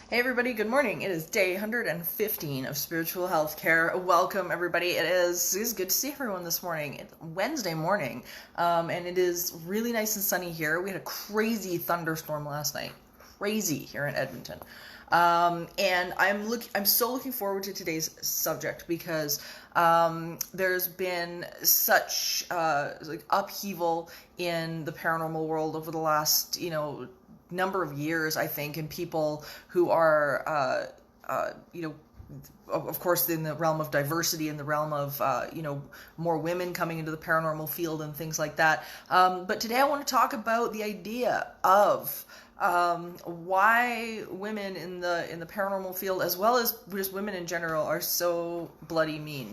Hey everybody, good morning. It is day 115 of Spiritual Healthcare. Welcome everybody. It is good to see everyone this morning. It's Wednesday morning, and it is really nice and sunny here. We had a crazy thunderstorm last night. Crazy here in Edmonton. And I'm so looking forward to today's subject because there's been such upheaval in the paranormal world over the last, number of years, I think, and people who are, of course, in the realm of diversity, in the realm of, more women coming into the paranormal field and things like that. But today I want to talk about the idea of why women in the paranormal field, as well as just women in general, are so bloody mean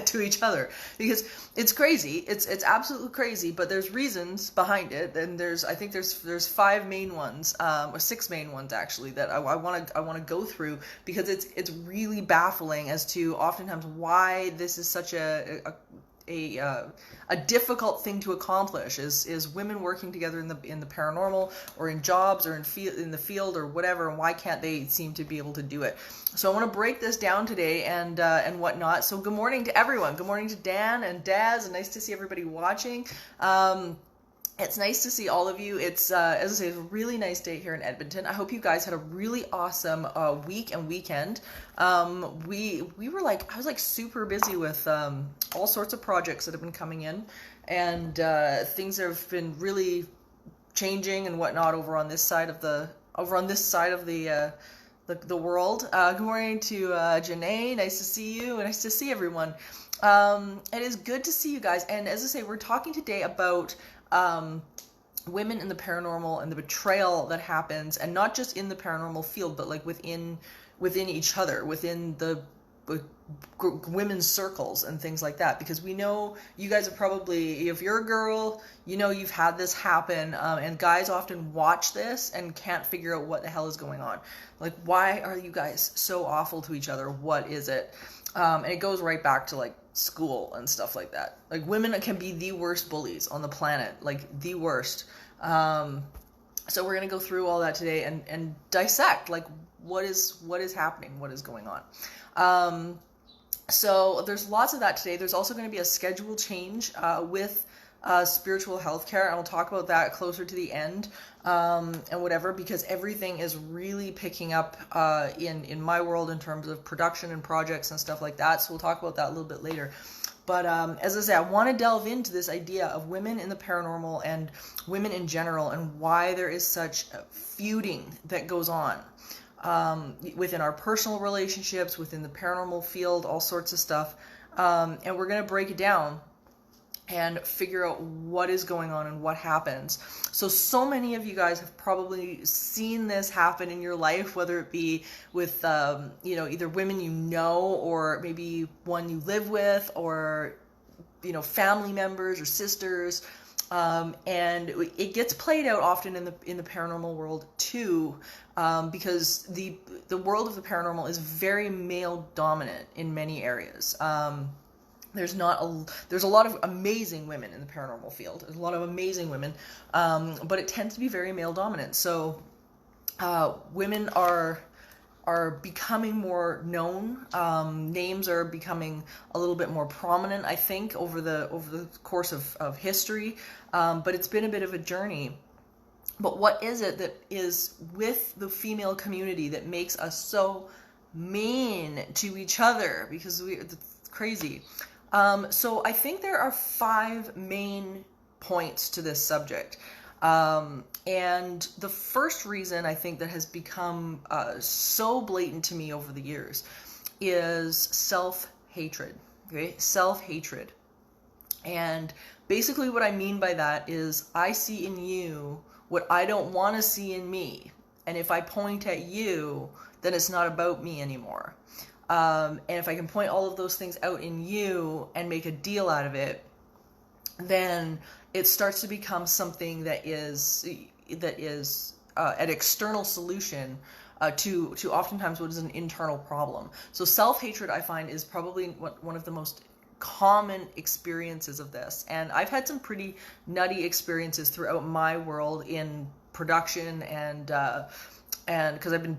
to each other, because it's crazy. It's absolutely crazy, but there's reasons behind it, and I think there's five main ones, or six main ones actually, that I want to go through, because it's really baffling as to oftentimes why this is such a difficult thing to accomplish, is women working together in the paranormal, or in jobs, or in the field, or whatever, and why can't they seem to be able to do it. So I want to break this down today and whatnot. So good morning to everyone. Good morning to Dan and Daz, and nice to see everybody watching. It's nice to see all of you. It's, as I say, it's a really nice day here in Edmonton. I hope you guys had a really awesome week and weekend. We were I was super busy with all sorts of projects that have been coming in, and things have been really changing and whatnot over on this side of the world. Good morning to Janae. Nice to see you, and nice to see everyone. It is good to see you guys. And as I say, we're talking today about women in the paranormal and the betrayal that happens, and not just in the paranormal field, but within each other, within the women's circles and things like that. Because we know you guys have probably, if you're a girl, you've had this happen, and guys often watch this and can't figure out what the hell is going on. Why are you guys so awful to each other? What is it? And it goes right back to school and stuff like that. Women can be the worst bullies on the planet, the worst. So we're gonna go through all that today and dissect what is happening, what is going on. So there's lots of that today. There's also going to be a schedule change with spiritual healthcare, and I'll talk about that closer to the end, and whatever, because everything is really picking up in my world in terms of production and projects and stuff like that. So we'll talk about that a little bit later. But as I say, I want to delve into this idea of women in the paranormal and women in general, and why there is such feuding that goes on within our personal relationships, within the paranormal field, all sorts of stuff. And we're going to break it down and figure out what is going on and what happens. So many of you guys have probably seen this happen in your life, whether it be with, either women or maybe one you live with, or, family members or sisters. And it gets played out often in the paranormal world too, because the world of the paranormal is very male dominant in many areas. There's a lot of amazing women in the paranormal field. There's a lot of amazing women, but it tends to be very male dominant. So women are becoming more known. Names are becoming a little bit more prominent, I think, over the course of history. But it's been a bit of a journey. But what is it that is with the female community that makes us so mean to each other? Because it's crazy. So I think there are five main points to this subject. And the first reason I think that has become so blatant to me over the years is self-hatred. Okay? Self-hatred. And basically what I mean by that is, I see in you what I don't want to see in me. And if I point at you, then it's not about me anymore. And if I can point all of those things out in you and make a deal out of it, then it starts to become something that is an external solution to oftentimes what is an internal problem. So self-hatred, I find, is probably one of the most common experiences of this. And I've had some pretty nutty experiences throughout my world in production, and because I've been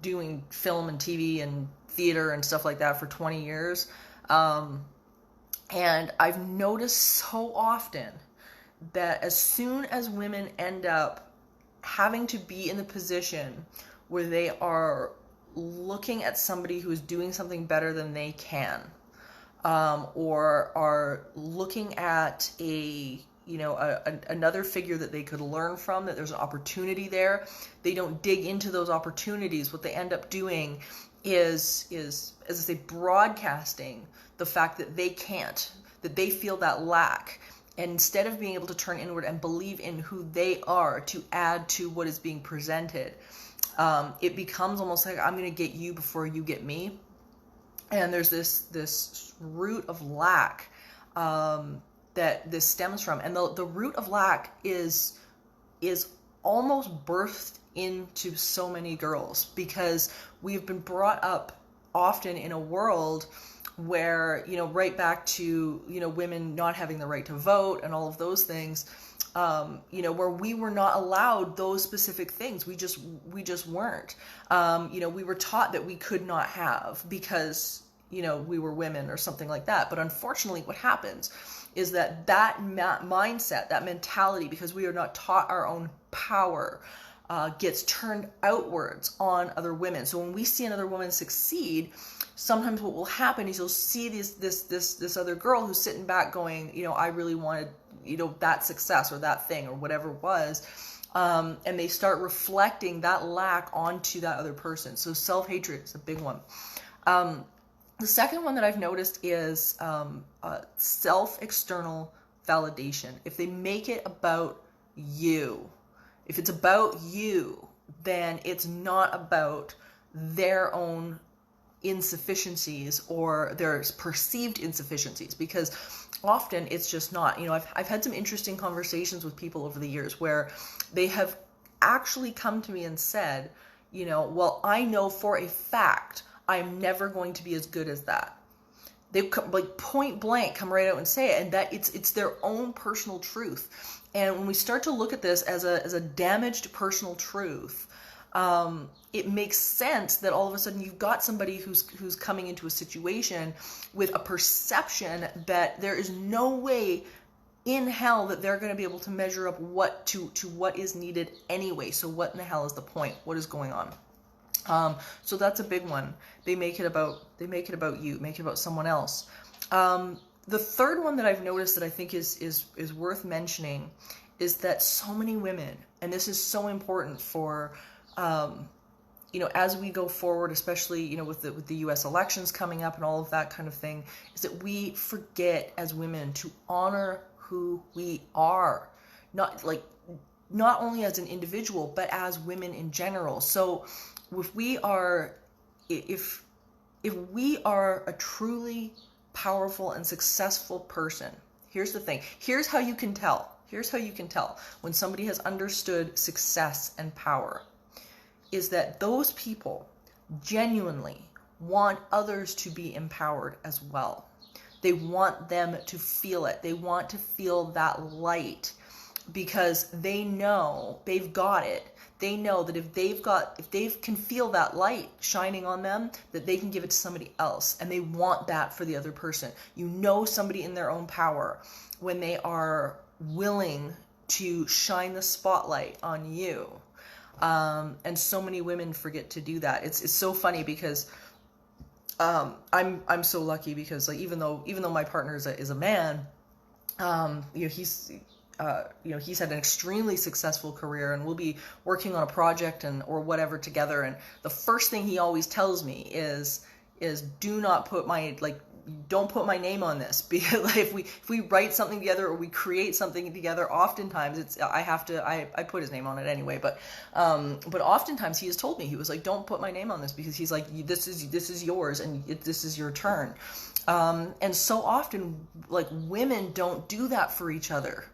doing film and TV and theater and stuff like that for 20 years. And I've noticed so often that as soon as women end up having to be in the position where they are looking at somebody who is doing something better than they can, or are looking at another figure that they could learn from, that there's an opportunity there, they don't dig into those opportunities. What they end up doing is as I say, broadcasting the fact that they can't, that they feel that lack. And instead of being able to turn inward and believe in who they are to add to what is being presented, it becomes almost like, I'm going to get you before you get me. And there's this root of lack that this stems from. And the root of lack is almost birthed into so many girls, because we've been brought up often in a world where, right back to, women not having the right to vote and all of those things, where we were not allowed those specific things. We just weren't. We were taught that we could not have because, we were women or something like that. But unfortunately, what happens is that mindset, that mentality, because we are not taught our own power, gets turned outwards on other women. So when we see another woman succeed, sometimes what will happen is you'll see this other girl who's sitting back going, I really wanted, that success or that thing or whatever it was. And they start reflecting that lack onto that other person. So self-hatred is a big one. The second one that I've noticed is self-external validation. If they make it about you, if it's about you, then it's not about their own insufficiencies or their perceived insufficiencies, because often it's just not. I've had some interesting conversations with people over the years where they have actually come to me and said, well, I know for a fact I'm never going to be as good as that. They like point blank come right out and say it, and that it's their own personal truth. And when we start to look at this as a damaged personal truth, it makes sense that all of a sudden you've got somebody who's coming into a situation with a perception that there is no way in hell that they're going to be able to measure up to what is needed anyway. So what in the hell is the point? What is going on? So that's a big one. They make it about you, make it about someone else. The third one that I've noticed that I think is worth mentioning is that so many women, and this is so important for, as we go forward, especially, with the U.S. elections coming up and all of that kind of thing, is that we forget as women to honor who we are, not only as an individual, but as women in general. So if we are a truly powerful and successful person, here's the thing. Here's how you can tell when somebody has understood success and power, is that those people genuinely want others to be empowered as well. They want them to feel it. They want to feel that light, because they know they've got it. They know that if they can feel that light shining on them, that they can give it to somebody else, and they want that for the other person. Somebody in their own power when they are willing to shine the spotlight on you. And so many women forget to do that. It's so funny because I'm so lucky, because even though my partner is a man, he's had an extremely successful career, and we'll be working on a project or whatever together. And the first thing he always tells me is don't put my name on this, because if we write something together or we create something together, oftentimes I put his name on it anyway, but oftentimes he has told me, he was like, don't put my name on this, because he's like, this is yours and this is your turn. And so often, women don't do that for each other.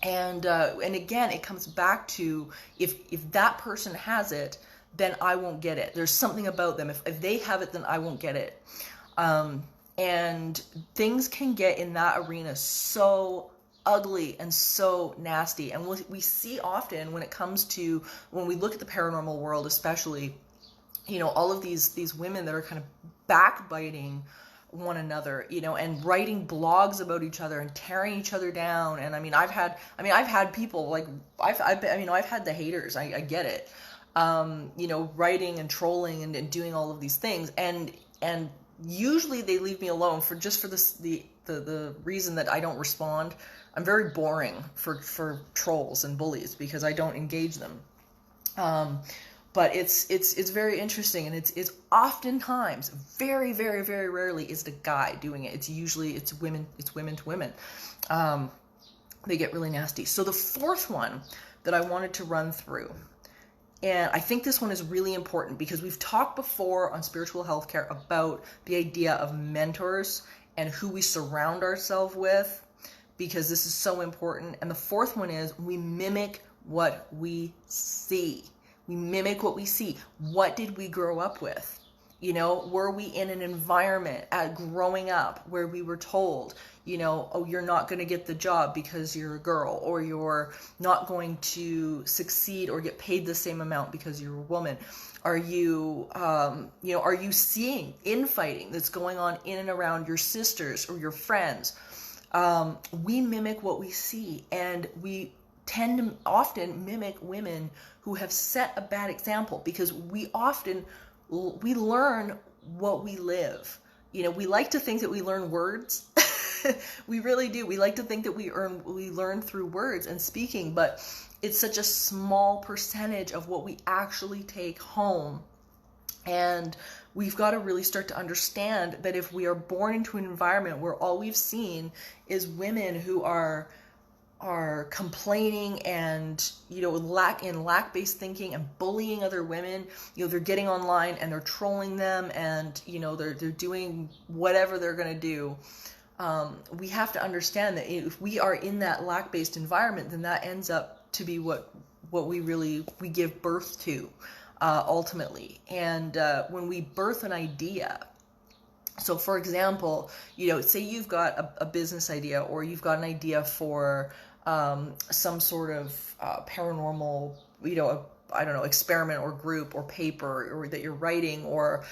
And again, it comes back to, if that person has it, then I won't get it. There's something about them. If they have it, then I won't get it. And things can get in that arena so ugly and so nasty. And we see often when we look at the paranormal world, especially, all of these women that are kind of backbiting one another, and writing blogs about each other and tearing each other down. And I've had people like, I've had the haters. I get it. Writing and trolling and doing all of these things. And usually they leave me alone for the reason that I don't respond. I'm very boring for trolls and bullies because I don't engage them. But it's very interesting, and it's oftentimes, very, very, very rarely is the guy doing it. It's women to women. They get really nasty. So the fourth one that I wanted to run through, and I think this one is really important because we've talked before on spiritual healthcare about the idea of mentors and who we surround ourselves with, because this is so important. And the fourth one is we mimic what we see. We mimic what we see. What did we grow up with? Were we in an environment growing up where we were told, oh, you're not going to get the job because you're a girl, or you're not going to succeed or get paid the same amount because you're a woman? Are you seeing infighting that's going on in and around your sisters or your friends? We mimic what we see, and we tend to often mimic women who have set a bad example, because we learn what we live. We like to think that we learn words. We really do. We like to think that we learn through words and speaking, but it's such a small percentage of what we actually take home. And we've got to really start to understand that if we are born into an environment where all we've seen is women who are complaining and lack-based thinking and bullying other women, they're getting online and they're trolling them, and they're doing whatever they're going to do. We have to understand that if we are in that lack-based environment, then that ends up to be what we give birth to ultimately. And when we birth an idea, so for example, say you've got a business idea, or you've got an idea for some sort of paranormal, I don't know, experiment or group or paper or that you're writing, or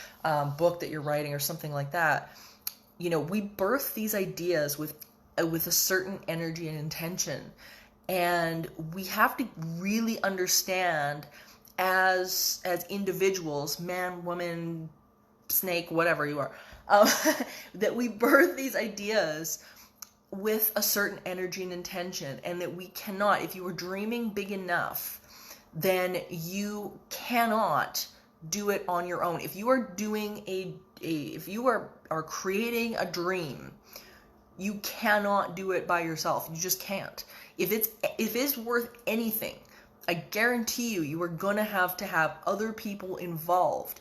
book that you're writing or something like that. We birth these ideas with a certain energy and intention, and we have to really understand as individuals, man, woman, snake, whatever you are, that we birth these ideas with a certain energy and intention, and that we cannot, if you are dreaming big enough, then you cannot do it on your own. If you are doing if you are creating a dream, you cannot do it by yourself. You just can't. If it's worth anything, I guarantee you are going to have other people involved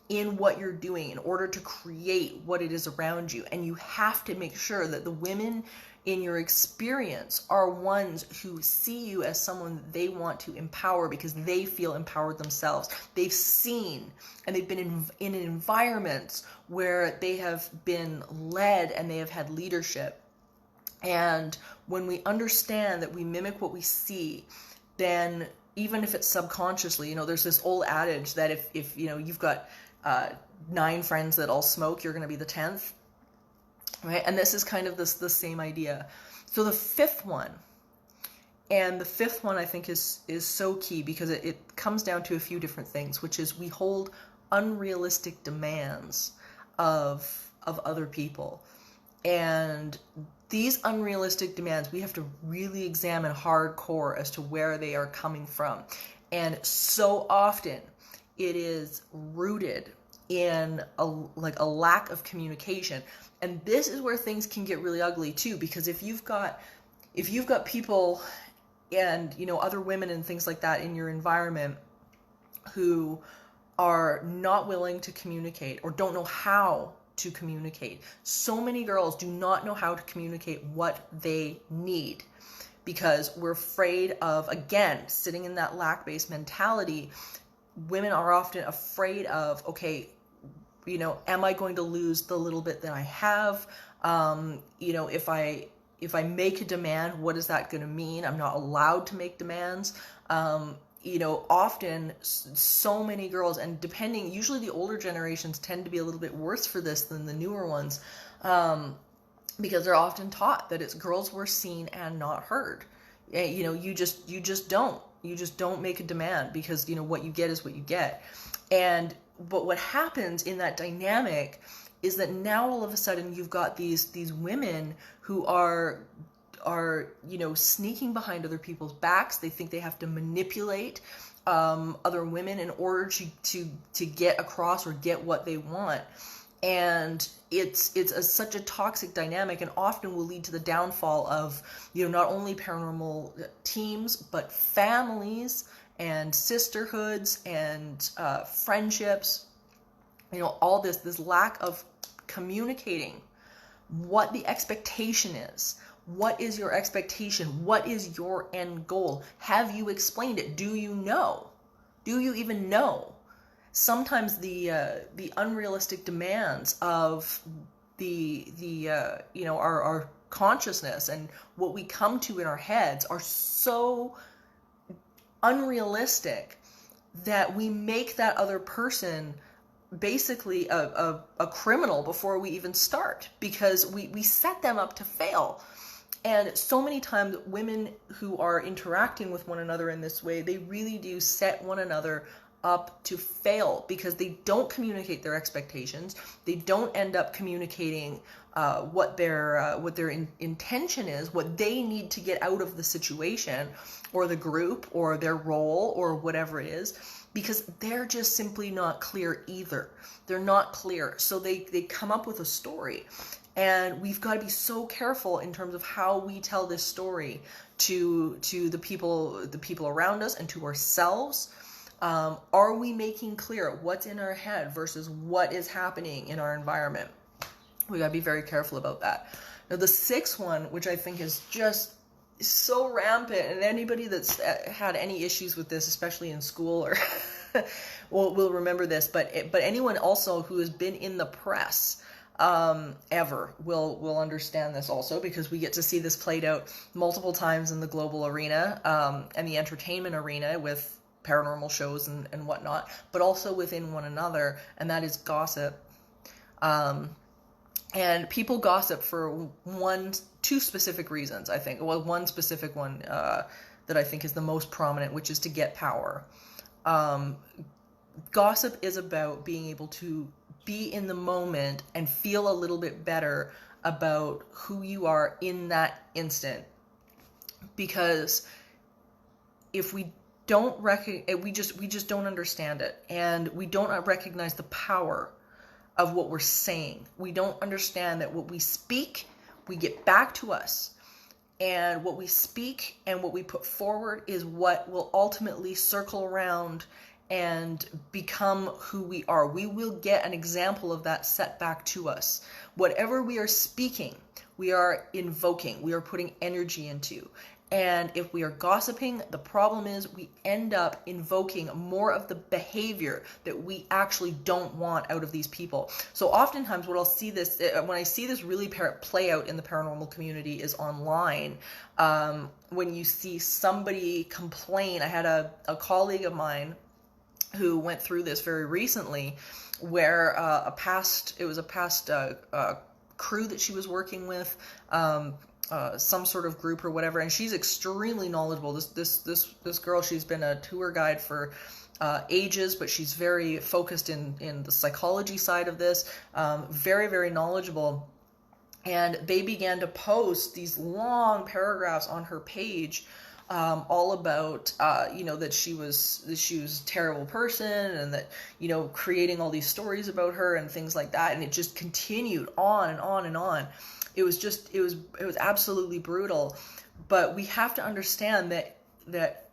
in what you're doing in order to create what it is around you. And you have to make sure that the women in your experience are ones who see you as someone they want to empower because they feel empowered themselves. They've seen and they've been in environments where they have been led and they have had leadership. And when we understand that we mimic what we see, then even if it's subconsciously, there's this old adage that if you've got 9 friends that all smoke, you're going to be the 10th, right? And this is kind of the same idea. So the fifth one I think is so key, because it comes down to a few different things, which is we hold unrealistic demands of other people. And these unrealistic demands, we have to really examine hardcore as to where they are coming from. And so often it is rooted in a lack of communication. And this is where things can get really ugly too, because if you've got people and other women and things like that in your environment who are not willing to communicate or don't know how to communicate. So many girls do not know how to communicate what they need because we're afraid of, again, sitting in that lack-based mentality. Women are often afraid of, okay, am I going to lose the little bit that I have? If I make a demand, what is that going to mean? I'm not allowed to make demands. often so many girls, and usually the older generations tend to be a little bit worse for this than the newer ones, because they're often taught that it's girls were seen and not heard. You just don't make a demand, because what you get is what you get. But what happens in that dynamic is that now all of a sudden you've got these women who are sneaking behind other people's backs. They think they have to manipulate other women in order to get across or get what they want. And it's such a toxic dynamic, and often will lead to the downfall of not only paranormal teams, but families and sisterhoods and friendships. All this lack of communicating what the expectation is. What is your expectation? What is your end goal? Have you explained it? Do you know? Do you even know? Sometimes the unrealistic demands of our consciousness and what we come to in our heads are so unrealistic that we make that other person basically a criminal before we even start, because we set them up to fail. And so many times women who are interacting with one another in this way, they really do set one another up to fail, because they don't communicate their expectations. They don't end up communicating what their intention is, what they need to get out of the situation or the group or their role or whatever it is, because they're just simply not clear either. They're not clear. So they come up with a story. And we've got to be so careful in terms of how we tell this story to the people around us and to ourselves. Are we making clear what's in our head versus what is happening in our environment? We gotta be very careful about that. Now, the sixth one, which I think is just so rampant, and anybody that's had any issues with this, especially in school, or will remember this. But anyone also who has been in the press ever will understand this also, because we get to see this played out multiple times in the global arena and the entertainment arena with paranormal shows and whatnot, but also within one another, and that is gossip. And people gossip for two specific reasons, I think. Well, one specific one that I think is the most prominent, which is to get power. Gossip is about being able to be in the moment and feel a little bit better about who you are in that instant. Because if we don't we just don't understand it, and we don't recognize the power of what we're saying. We don't understand that what we speak, we get back to us, and what we speak and what we put forward is what will ultimately circle around and become who we are. We will get an example of that set back to us. Whatever we are speaking, we are invoking, we are putting energy into. And if we are gossiping, the problem is we end up invoking more of the behavior that we actually don't want out of these people. So oftentimes when I see this really play out in the paranormal community is online. When you see somebody complain, I had a colleague of mine who went through this very recently, where a past crew that she was working with, some sort of group or whatever, and she's extremely knowledgeable. This girl, she's been a tour guide for ages, but she's very focused in the psychology side of this, very, very knowledgeable. And they began to post these long paragraphs on her page, all about that she was a terrible person, and that creating all these stories about her and things like that, and it just continued on and on and on. It was absolutely brutal. But we have to understand that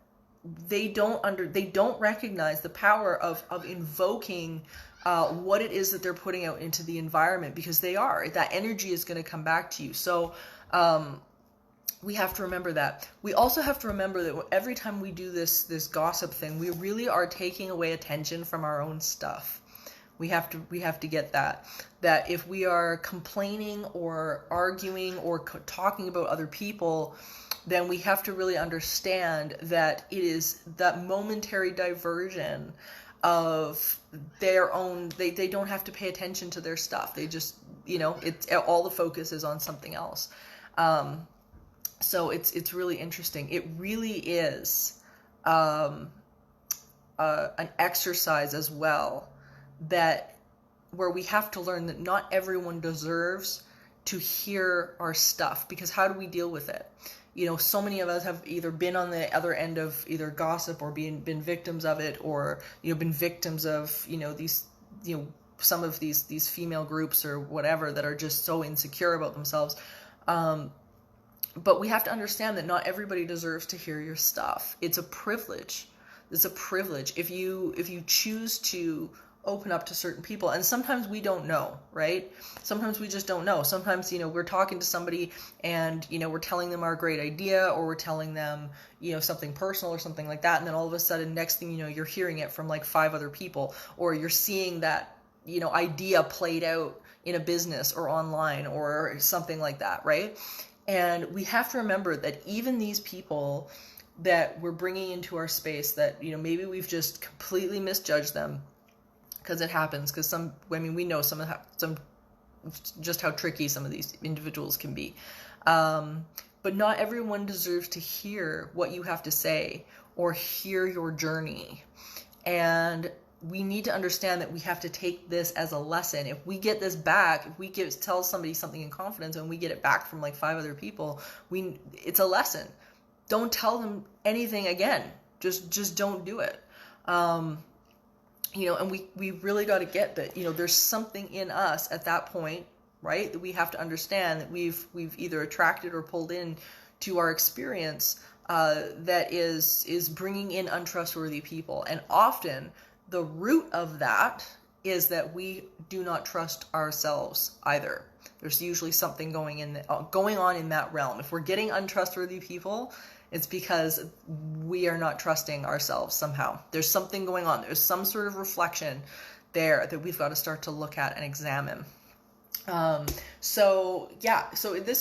they don't recognize the power of invoking what it is that they're putting out into the environment, because that energy is going to come back to you. So we have to remember that. We also have to remember that every time we do this gossip thing, we really are taking away attention from our own stuff. We have to get that if we are complaining or arguing or talking about other people, then we have to really understand that it is that momentary diversion of their own. They don't have to pay attention to their stuff. They just, it's all the focus is on something else. So it's really interesting. It really is an exercise as well, that where we have to learn that not everyone deserves to hear our stuff, because how do we deal with it? So many of us have either been on the other end of either gossip or been victims of it, or been victims of these some of these female groups or whatever that are just so insecure about themselves. But we have to understand that not everybody deserves to hear your stuff. It's a privilege. It's a privilege if you choose to open up to certain people. And sometimes we don't know, right? Sometimes we just don't know. Sometimes, we're talking to somebody and, we're telling them our great idea, or we're telling them, something personal or something like that. And then all of a sudden, next thing you know, you're hearing it from like 5 other people, or you're seeing that, idea played out in a business or online or something like that, right? And we have to remember that even these people that we're bringing into our space that, maybe we've just completely misjudged them, because it happens, because we know some just how tricky some of these individuals can be. But not everyone deserves to hear what you have to say or hear your journey. And we need to understand that we have to take this as a lesson. If we get this back, if we tell somebody something in confidence and we get it back from like 5 other people, it's a lesson. Don't tell them anything again. Just don't do it. And we really got to get that, there's something in us at that point, right, that we have to understand that we've either attracted or pulled in to our experience, that is bringing in untrustworthy people. And often the root of that is that we do not trust ourselves either. There's usually something going on in that realm. If we're getting untrustworthy people, it's because we are not trusting ourselves somehow. There's something going on. There's some sort of reflection there that we've got to start to look at and examine. So this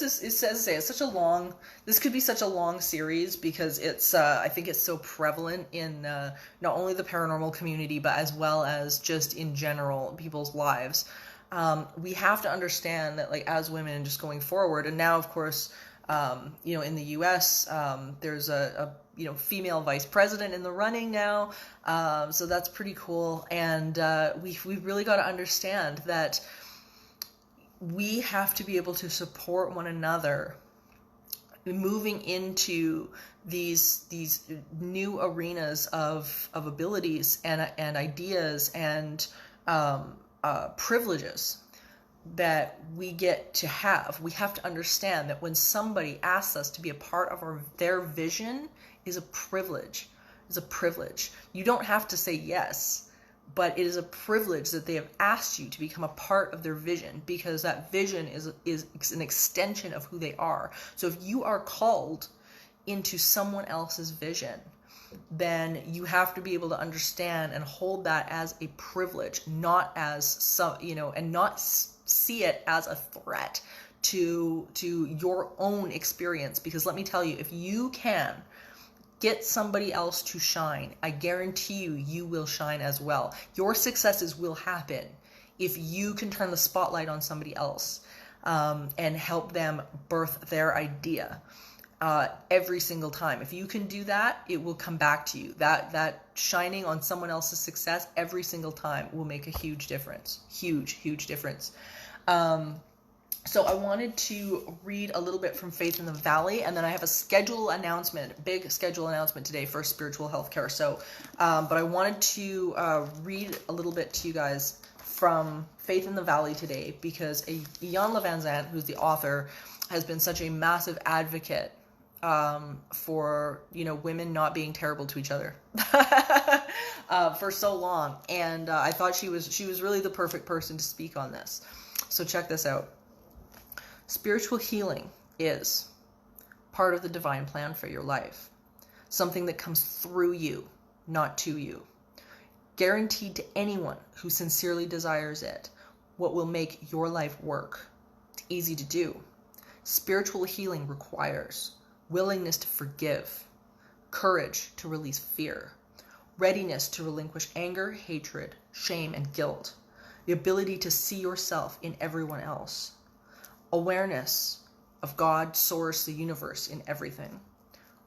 could be such a long series, because it's, I think it's so prevalent in, not only the paranormal community, but as well as just in general, people's lives. We have to understand that, like, as women, just going forward, and now, of course, in the U.S., there's a female vice president in the running now, so that's pretty cool. And we've really got to understand that we have to be able to support one another moving into these new arenas of abilities and ideas and privileges that we get to have. We have to understand that when somebody asks us to be a part of their vision is a privilege. It's a privilege. You don't have to say yes, but it is a privilege that they have asked you to become a part of their vision, because that vision is an extension of who they are. So if you are called into someone else's vision, then you have to be able to understand and hold that as a privilege, not as and not see it as a threat to your own experience. Because let me tell you, if you can get somebody else to shine, I guarantee you will shine as well. Your successes will happen if you can turn the spotlight on somebody else, and help them birth their idea. Every single time. If you can do that, it will come back to you. That shining on someone else's success every single time will make a huge difference. Huge difference. So I wanted to read a little bit from Faith in the Valley, and then I have a big schedule announcement today for spiritual healthcare. So, but I wanted to read a little bit to you guys from Faith in the Valley today, because Jan Levanzant, who's the author, has been such a massive advocate for women not being terrible to each other for so long, and I thought she was really the perfect person to speak on this. So check this out. Spiritual healing is part of the divine plan for your life, something that comes through you, not to you. guaranteed to anyone who sincerely desires it, what will make your life work. It's easy to do. Spiritual healing requires willingness to forgive, courage to release fear, readiness to relinquish anger, hatred, shame, and guilt, the ability to see yourself in everyone else, awareness of God, source, the universe in everything,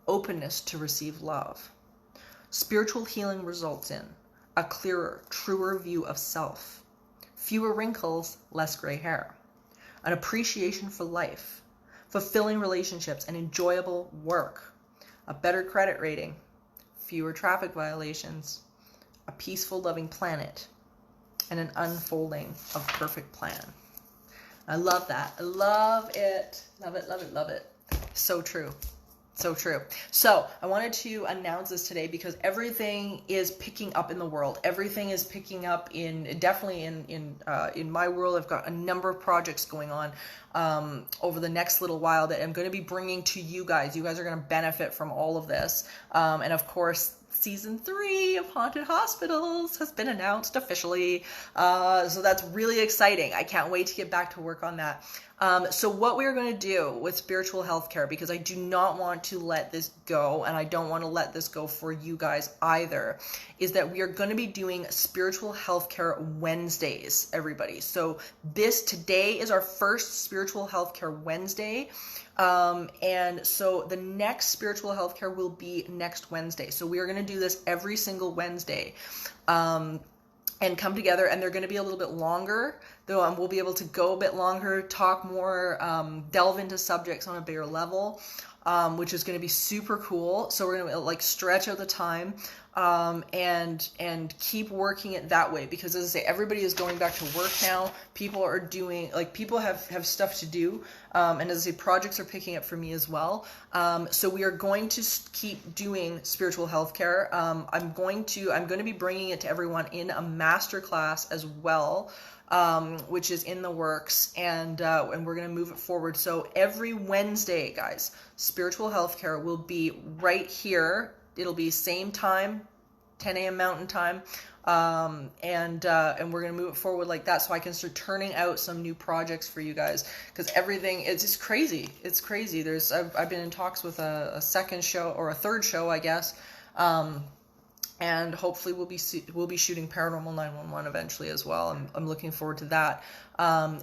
openness to receive love. Spiritual healing results in a clearer, truer view of self, fewer wrinkles, less gray hair, an appreciation for life, fulfilling relationships and enjoyable work, a better credit rating, fewer traffic violations, a peaceful, loving planet, and an unfolding of perfect plan. I love that. I love it. Love it, love it, love it. So true. So true. So I wanted to announce this today because everything is picking up in the world. Everything is picking up definitely in my world. I've got a number of projects going on over the next little while that I'm going to be bringing to you guys. You guys are going to benefit from all of this. And of course, Season 3 of Haunted Hospitals has been announced officially. So that's really exciting. I can't wait to get back to work on that. So what we're going to do with spiritual healthcare, because I do not want to let this go, and I don't want to let this go for you guys either, is that we are going to be doing spiritual healthcare Wednesdays, everybody. So today is our first spiritual healthcare Wednesday. And so the next spiritual healthcare will be next Wednesday. So we are going to do this every single Wednesday. And come together, and they're going to be a little bit longer, though we'll be able to go a bit longer, talk more, delve into subjects on a bigger level, which is going to be super cool. So we're going to like stretch out the time, and keep working it that way, because as I say, everybody is going back to work now. People are doing, like, people have stuff to do, and as I say, projects are picking up for me as well. So we are going to keep doing spiritual healthcare. I'm going to be bringing it to everyone in a masterclass as well, which is in the works, and we're going to move it forward. So every Wednesday, guys, spiritual healthcare will be right here. It'll be same time, 10 a.m. Mountain Time, and we're gonna move it forward like that, so I can start turning out some new projects for you guys, because everything is just crazy. It's crazy. I've been in talks with a second show, or a third show, I guess. And hopefully we'll be shooting Paranormal 911 eventually as well. I'm looking forward to that.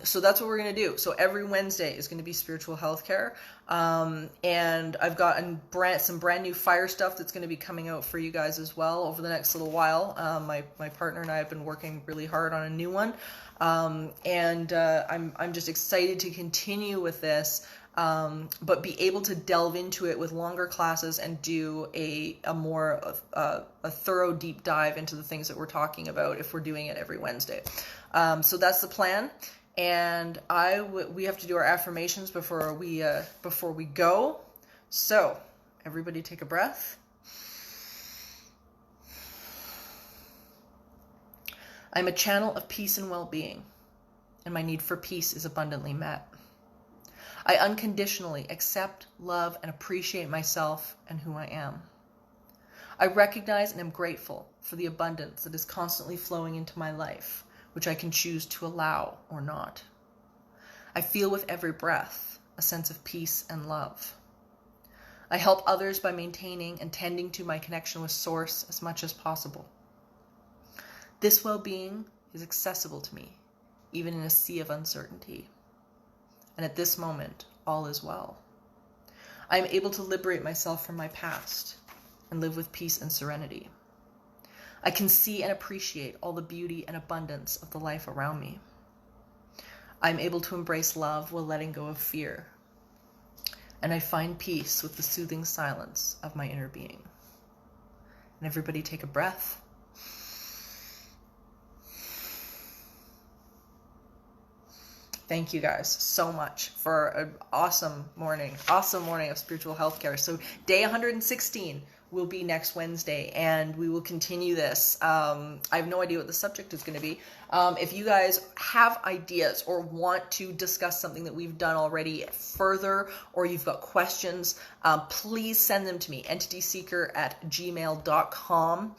So that's what we're going to do. So every Wednesday is going to be spiritual healthcare. And I've got some brand new fire stuff that's going to be coming out for you guys as well over the next little while. My partner and I have been working really hard on a new one. And I'm just excited to continue with this. But be able to delve into it with longer classes and do a more thorough deep dive into the things that we're talking about if we're doing it every Wednesday. So that's the plan. And we have to do our affirmations before we go. So everybody take a breath. I'm a channel of peace and well-being, and my need for peace is abundantly met. I unconditionally accept, love, and appreciate myself and who I am. I recognize and am grateful for the abundance that is constantly flowing into my life, which I can choose to allow or not. I feel with every breath a sense of peace and love. I help others by maintaining and tending to my connection with Source as much as possible. This well-being is accessible to me, even in a sea of uncertainty. And at this moment, all is well. I am able to liberate myself from my past and live with peace and serenity. I can see and appreciate all the beauty and abundance of the life around me. I am able to embrace love while letting go of fear. And I find peace with the soothing silence of my inner being. And everybody take a breath. Thank you guys so much for an awesome morning of spiritual healthcare. So day 116 will be next Wednesday, and we will continue this. I have no idea what the subject is going to be. If you guys have ideas or want to discuss something that we've done already further, or you've got questions, please send them to me, entityseeker@gmail.com,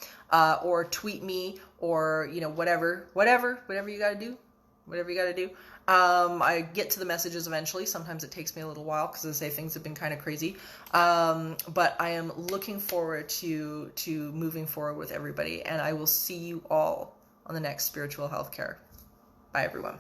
or tweet me, or, you know, whatever you got to do, whatever you got to do. I get to the messages eventually. Sometimes it takes me a little while because, as I say, things have been kind of crazy. But I am looking forward to moving forward with everybody, and I will see you all on the next Spiritual Healthcare. Bye, everyone.